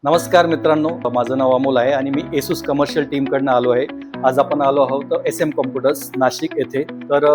नमस्कार मित्रांनो, माझं नाव अमोल आहे आणि मी एसूस कमर्शियल टीमकडनं आलो आहे. आज आपण आलो आहोत SM कॉम्प्युटर्स नाशिक येथे. तर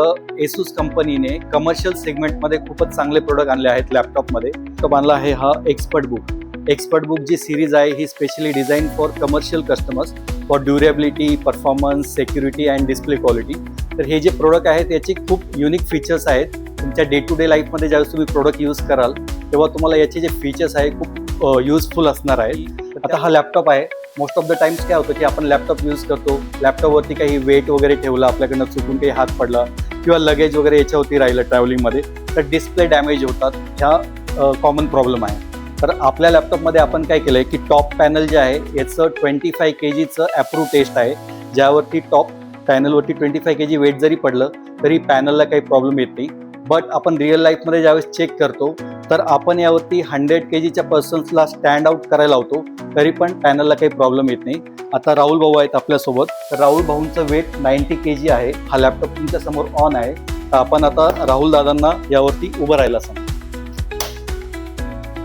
एसूस कंपनीने कमर्शियल सेगमेंटमध्ये खूपच चांगले प्रोडक्ट आणले आहेत लॅपटॉपमध्ये. तो आणला आहे हा एक्सपर्ट बुक जी सिरीज आहे ही specially design for commercial customers for durability, performance, security and display quality. तर हे जे प्रोडक्ट आहेत याची खूप युनिक फीचर्स आहेत. तुमच्या डे टू डे लाईफमध्ये ज्यावेळेस तुम्ही प्रोडक्ट यूज कराल तेव्हा तुम्हाला याचे जे फीचर्स आहे खूप युजफुल असणार आहे. आता हा लॅपटॉप आहे. मोस्ट ऑफ द टाइम्स काय होतं की आपण लॅपटॉप यूज करतो, लॅपटॉपवरती काही वेट वगैरे ठेवला, आपल्याकडनं चुकून काही हात पडला किंवा लगेज वगैरे याच्यावरती राहिलं ट्रॅव्हलिंगमध्ये तर डिस्प्ले डॅमेज होतात. ह्या कॉमन प्रॉब्लेम आहे. तर आपल्या लॅपटॉपमध्ये आपण काय केलं आहे की टॉप पॅनल जे आहे याचं 25 kgचं अप्रूव्ह टेस्ट आहे, ज्यावरती टॉप पॅनलवरती 25 kg वेट जरी पडलं तरी पॅनलला काही प्रॉब्लेम येत नाही. बट आपण रिअल लाईफमध्ये ज्यावेळेस चेक करतो तर आपण यावरती 100 kgच्या पर्सन्सला स्टँड आउट करायला लावतो तरी पण पॅनलला काही प्रॉब्लेम येत नाही. आता राहुल भाऊ आहेत आपल्यासोबत. तर राहुल भाऊंचं वेट 90 kg आहे. हा लॅपटॉप तुमच्या समोर ऑन आहे. तर आपण आता राहुल दादांना यावरती उभं राहायला सांगू.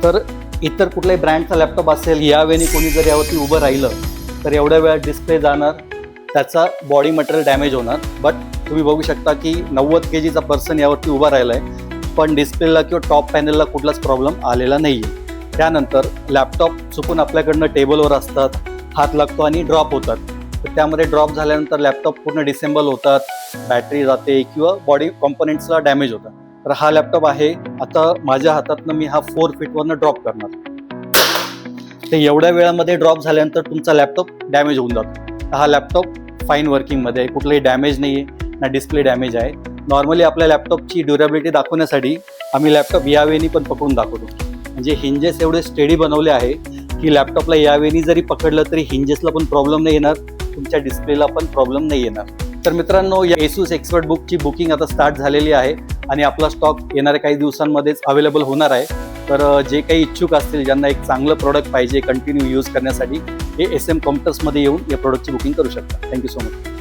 तर इतर कुठल्याही ब्रँडचा लॅपटॉप असेल यावेळी कोणी जर यावरती उभं राहिलं तर एवढ्या वेळात डिस्प्ले जाणार, त्याचा बॉडी मटेरियल डॅमेज होणार. बट तुम्ही बघू शकता की 90 kgचा पर्सन यावरती उभा राहिला आहे पण डिस्प्लेला किंवा टॉप पॅनलला कुठलाच प्रॉब्लेम आलेला नाही आहे. त्यानंतर लॅपटॉप चुकून आपल्याकडनं टेबलवर असतात, हात लागतो आणि ड्रॉप होतात. तर त्यामध्ये ड्रॉप झाल्यानंतर लॅपटॉप पूर्ण डिसेंबल होतात, बॅटरी जाते किंवा बॉडी कॉम्पोनेंट्सला डॅमेज होतात. तर हा लॅपटॉप आहे. आता माझ्या हातातनं मी हा 4 फीटवरनं ड्रॉप करणार. तर एवढ्या वेळामध्ये ड्रॉप झाल्यानंतर तुमचा लॅपटॉप डॅमेज होऊन जातो. हा लॅपटॉप फाईन वर्किंगमध्ये आहे, कुठलाही डॅमेज नाही आहे ना डिस्प्ले डॅमेज आहे. नॉर्मली आपल्या लॅपटॉपची ड्युरेबिलिटी दाखवण्यासाठी आम्ही लॅपटॉप यावेळी पण पकडून दाखवतो. म्हणजे हिंजेस एवढे स्टेडी बनवले आहे की लॅपटॉपला यावेळी जरी पकडलं तरी हिंजेसला पण प्रॉब्लेम नाही येणार, तुमच्या डिस्प्लेला पण प्रॉब्लेम नाही येणार. तर मित्रांनो, या एसूस एक्सपर्ट बुकची बुकिंग आता स्टार्ट झालेली आहे आणि आपला स्टॉक येणाऱ्या काही दिवसांमध्येच अवेलेबल होणार आहे. तर जे काही इच्छुक असतील, ज्यांना एक चांगलं प्रोडक्ट पाहिजे कंटिन्यू यूज करण्यासाठी, हे SM कॉम्प्युटर्समध्ये येऊन या प्रोडक्टची बुकिंग करू शकता. Thank you so much.